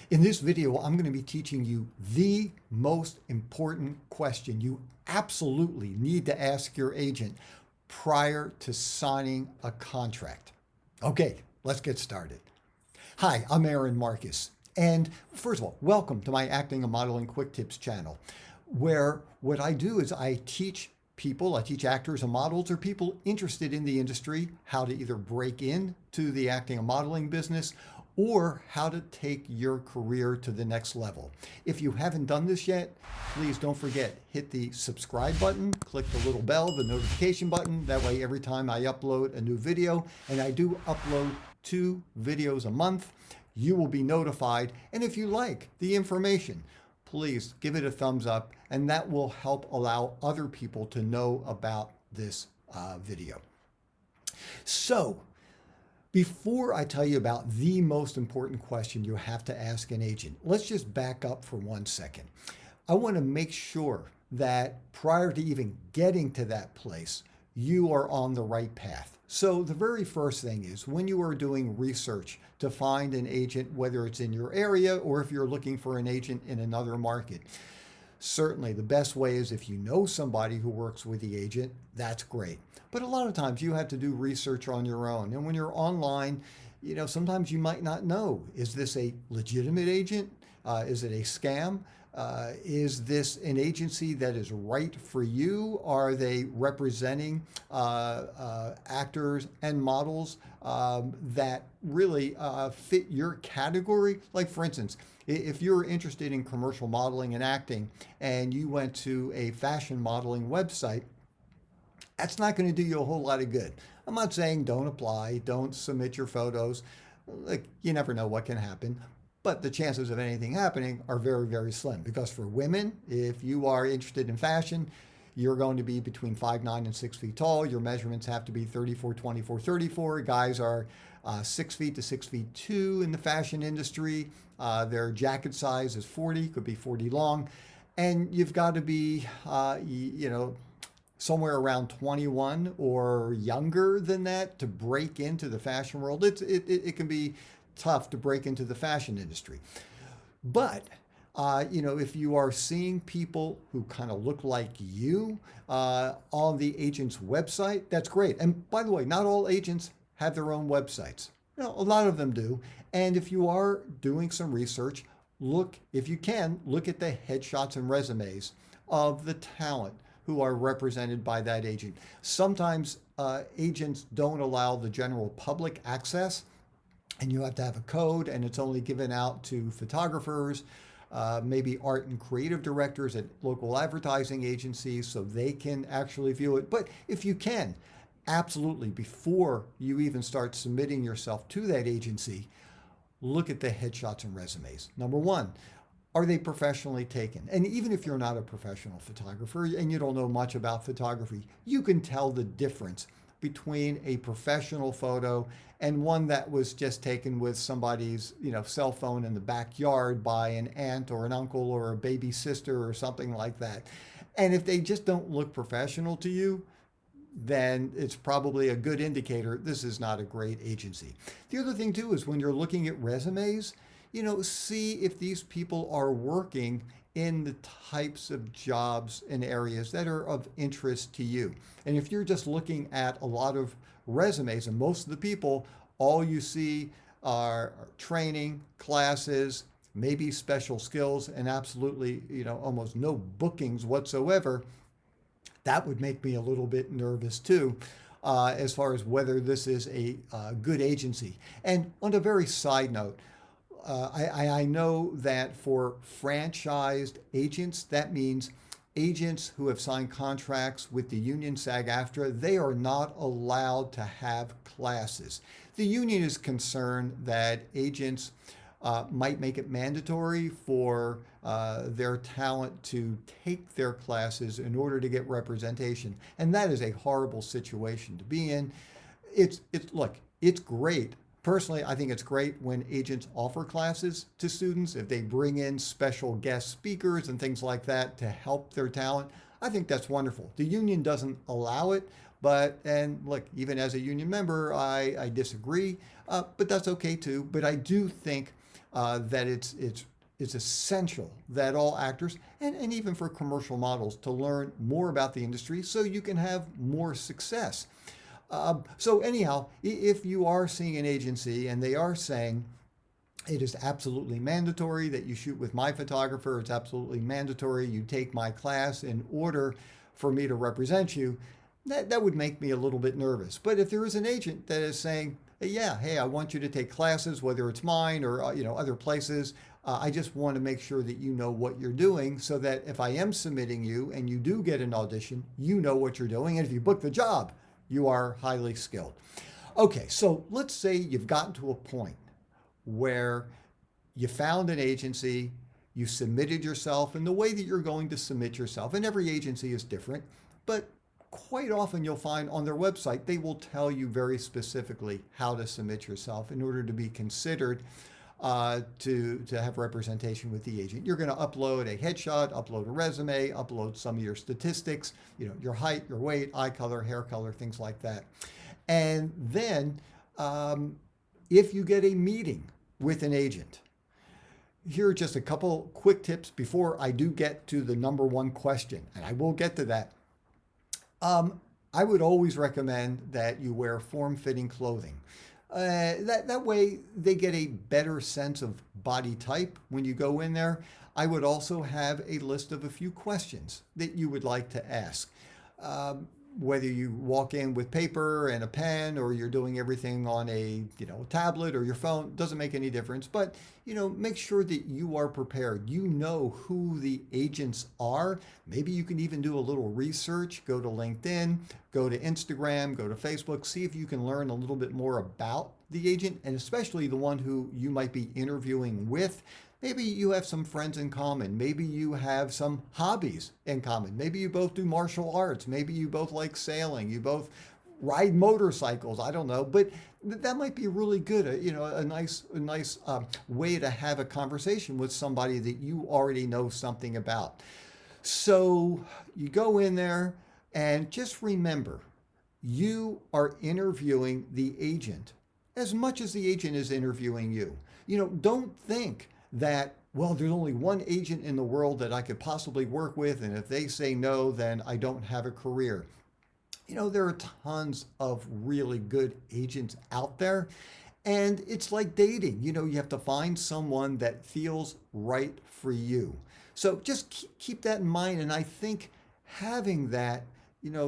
In this video, I'm going to be teaching you the most important question you absolutely need to ask your agent prior to signing a contract. Okay, let's get started. Hi, I'm Aaronmarcus. And first of all, welcome to my Acting and Modeling Quick Tips channel, where what I do is I teach actors and models or people interested in the industry how to either break into the acting and modeling business or how to take your career to the next level. If you haven't done this yet, please don't forget, hit the subscribe button, click the little bell, the notification button. That way, every time I upload a new video, and I do upload 2 videos a month, you will be notified. And if you like the information, please give it a thumbs up, and that will help allow other people to know about this video. So, before I tell you about the most important question you have to ask an agent, let's just back up for 1 second. I want to make sure that prior to even getting to that place, you are on the right path. So the very first thing is when you are doing research to find an agent, whether it's in your area or if you're looking for an agent in another market, certainly the best way is if you know somebody who works with the agent, that's great. But a lot of times you have to do research on your own. And when you're online, sometimes you might not know, is this a legitimate agent? Is it a scam? Is this an agency that is right for you? Are they representing actors and models that really fit your category? Like, for instance, if you're interested in commercial modeling and acting and you went to a fashion modeling website, that's not going to do you a whole lot of good. I'm not saying don't apply, don't submit your photos. Like, you never know what can happen. But the chances of anything happening are very, very slim, because for women, if you are interested in fashion, you're going to be between 5'9" and 6 feet tall. Your measurements have to be 34, 24, 34. Guys are 6 feet to 6 feet 2 in the fashion industry. Their jacket size is 40, could be 40 long. And you've got to be, somewhere around 21 or younger than that to break into the fashion world. It can be tough to break into the fashion industry. But, if you are seeing people who kind of look like you on the agent's website, that's great. And by the way, not all agents have their own websites. A lot of them do. And if you are doing some research, if you can, look at the headshots and resumes of the talent who are represented by that agent. Sometimes agents don't allow the general public access, and you have to have a code, and it's only given out to photographers, maybe art and creative directors at local advertising agencies, so they can actually view it. But if you can, absolutely, before you even start submitting yourself to that agency, look at the headshots and resumes. Number one, are they professionally taken? And even if you're not a professional photographer and you don't know much about photography, you can tell the difference between a professional photo and one that was just taken with somebody's, cell phone in the backyard by an aunt or an uncle or a baby sister or something like that. And if they just don't look professional to you, then it's probably a good indicator this is not a great agency. The other thing too is when you're looking at resumes, see if these people are working in the types of jobs and areas that are of interest to you. And if you're just looking at a lot of resumes, and most of the people, all you see are training, classes, maybe special skills, and absolutely, almost no bookings whatsoever, that would make me a little bit nervous too, as far as whether this is a good agency. And on a very side note, I know that for franchised agents, that means agents who have signed contracts with the union SAG-AFTRA, they are not allowed to have classes. The union is concerned that agents might make it mandatory for their talent to take their classes in order to get representation. And that is a horrible situation to be in. Look, it's great. Personally, I think it's great when agents offer classes to students, if they bring in special guest speakers and things like that to help their talent. I think that's wonderful. The union doesn't allow it, and look, even as a union member, I disagree, but that's okay too. But I do think that it's essential that all actors, and even for commercial models, to learn more about the industry so you can have more success. So anyhow, if you are seeing an agency and they are saying it is absolutely mandatory that you shoot with my photographer, it's absolutely mandatory you take my class in order for me to represent you, that would make me a little bit nervous. But if there is an agent that is saying, yeah, hey, I want you to take classes, whether it's mine or other places, I just want to make sure that you know what you're doing so that if I am submitting you and you do get an audition, you know what you're doing. And if you book the job, you are highly skilled. Okay, so let's say you've gotten to a point where you found an agency, you submitted yourself, and the way that you're going to submit yourself, and every agency is different, but quite often you'll find on their website, they will tell you very specifically how to submit yourself in order to be considered to have representation with the agent. You're going to upload a headshot, upload a resume, upload some of your statistics, your height, your weight, eye color, hair color, things like that. And then if you get a meeting with an agent, here are just a couple quick tips before I do get to the number one question, and I will get to that. I would always recommend that you wear form-fitting clothing. That way they get a better sense of body type when you go in there. I would also have a list of a few questions that you would like to ask. Whether you walk in with paper and a pen or you're doing everything on a tablet or your phone, doesn't make any difference. But make sure that you are prepared. You know who the agents are. Maybe you can even do a little research. Go to LinkedIn, go to Instagram, go to Facebook. See if you can learn a little bit more about the agent, and especially the one who you might be interviewing with. Maybe you have some friends in common. Maybe you have some hobbies in common. Maybe you both do martial arts. Maybe you both like sailing. You both ride motorcycles. I don't know, but that might be really good. A nice way to have a conversation with somebody that you already know something about. So you go in there and just remember, you are interviewing the agent as much as the agent is interviewing you. Don't think that, well, there's only one agent in the world that I could possibly work with, and if they say no, then I don't have a career. There are tons of really good agents out there, and it's like dating. You have to find someone that feels right for you. So just keep that in mind, and I think having that,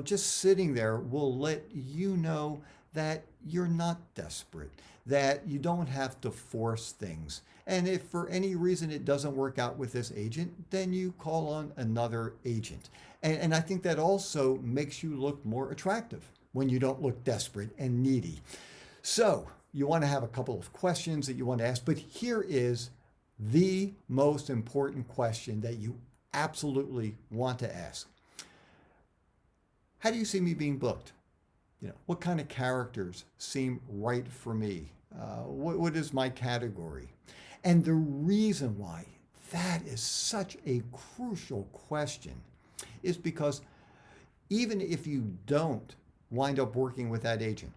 just sitting there will let you know that you're not desperate, that you don't have to force things. And if for any reason it doesn't work out with this agent, then you call on another agent. And I think that also makes you look more attractive when you don't look desperate and needy. So you want to have a couple of questions that you want to ask, but here is the most important question that you absolutely want to ask. How do you see me being booked? What kind of characters seem right for me? What is my category? And the reason why that is such a crucial question is because even if you don't wind up working with that agent,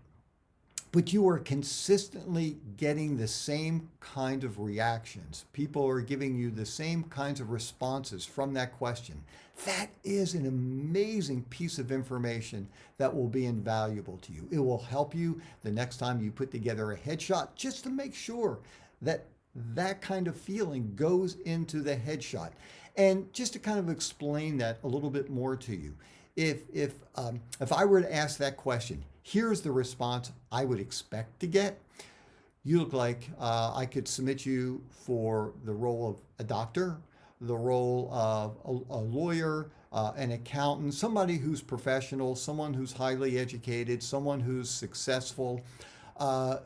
but you are consistently getting the same kind of reactions, people are giving you the same kinds of responses from that question, that is an amazing piece of information that will be invaluable to you. It will help you the next time you put together a headshot, just to make sure that that kind of feeling goes into the headshot. And just to kind of explain that a little bit more to you, if I were to ask that question, here's the response I would expect to get. You look like I could submit you for the role of a doctor, the role of a lawyer, an accountant, somebody who's professional, someone who's highly educated, someone who's successful,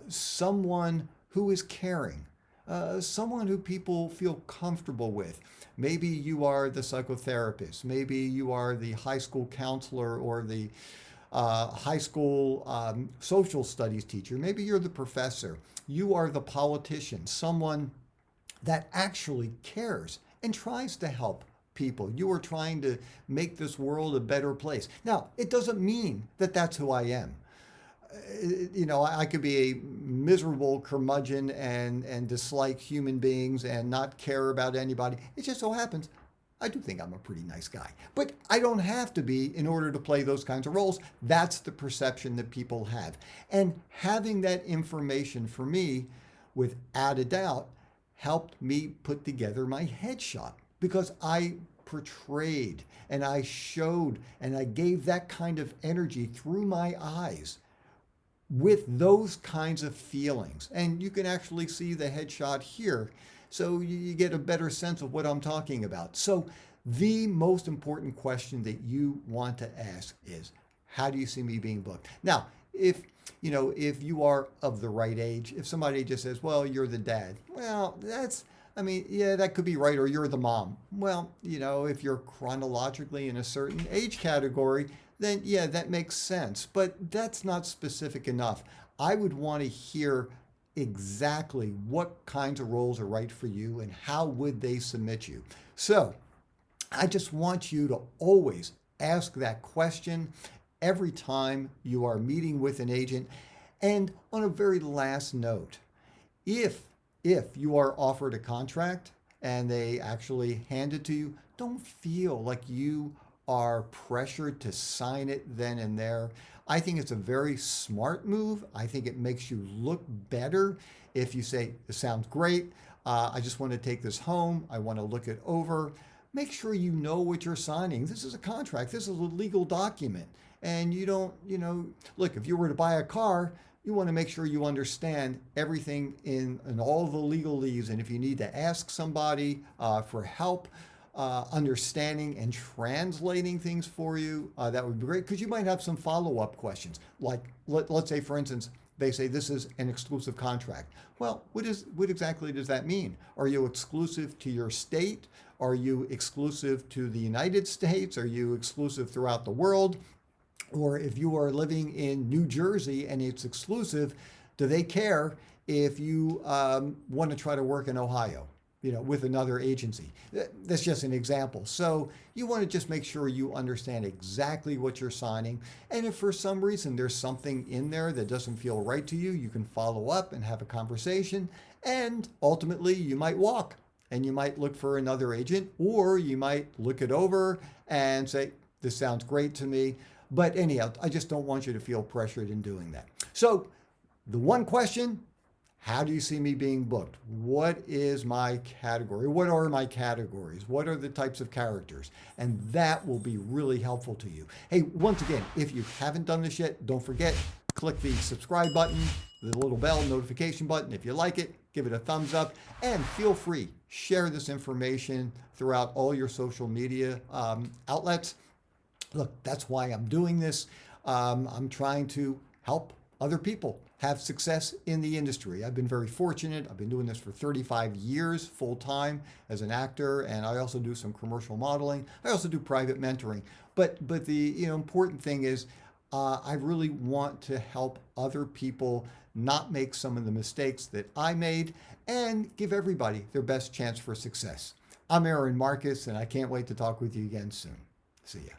someone who is caring. Someone who people feel comfortable with. Maybe you are the psychotherapist. Maybe you are the high school counselor or the high school social studies teacher. Maybe you're the professor. You are the politician, someone that actually cares and tries to help people. You are trying to make this world a better place. Now, it doesn't mean that that's who I am. I could be a miserable curmudgeon and dislike human beings and not care about anybody. It just so happens I do think I'm a pretty nice guy. But I don't have to be in order to play those kinds of roles. That's the perception that people have. And having that information for me, without a doubt, helped me put together my headshot because I portrayed and I showed and I gave that kind of energy through my eyes with those kinds of feelings. And you can actually see the headshot here. So you get a better sense of what I'm talking about. So the most important question that you want to ask is, how do you see me being booked? Now, if you are of the right age, if somebody just says, well, you're the dad, well, yeah, that could be right, or you're the mom. Well, if you're chronologically in a certain age category, then yeah, that makes sense. But that's not specific enough. I would want to hear exactly what kinds of roles are right for you and how would they submit you. So I just want you to always ask that question every time you are meeting with an agent. And on a very last note, if you are offered a contract and they actually hand it to you, don't feel like you are pressured to sign it then and there. I think it's a very smart move. I think it makes you look better if you say, this sounds great. I just want to take this home. I want to look it over. Make sure you know what you're signing. This is a contract. This is a legal document. And you don't, look, if you were to buy a car, you want to make sure you understand everything in all the legalese. And if you need to ask somebody for help, understanding and translating things for you, that would be great, because you might have some follow-up questions. Like, let's say, for instance, they say this is an exclusive contract. Well, what exactly does that mean? Are you exclusive to your state? Are you exclusive to the United States? Are you exclusive throughout the world? Or if you are living in New Jersey and it's exclusive, do they care if you want to try to work in Ohio, with another agency? That's just an example. So you want to just make sure you understand exactly what you're signing. And if for some reason there's something in there that doesn't feel right to you, you can follow up and have a conversation. And ultimately, you might walk and you might look for another agent, or you might look it over and say, this sounds great to me. But anyhow, I just don't want you to feel pressured in doing that. So the one question, how do you see me being booked? What is my category? What are my categories? What are the types of characters? And that will be really helpful to you. Hey, once again, if you haven't done this yet, don't forget, click the subscribe button, the little bell notification button. If you like it, give it a thumbs up, and feel free, share this information throughout all your social media outlets. Look, that's why I'm doing this. I'm trying to help other people have success in the industry. I've been very fortunate. I've been doing this for 35 years full time as an actor, and I also do some commercial modeling. I also do private mentoring. But the important thing is, I really want to help other people not make some of the mistakes that I made and give everybody their best chance for success. I'm Aaronmarcus, and I can't wait to talk with you again soon. See ya.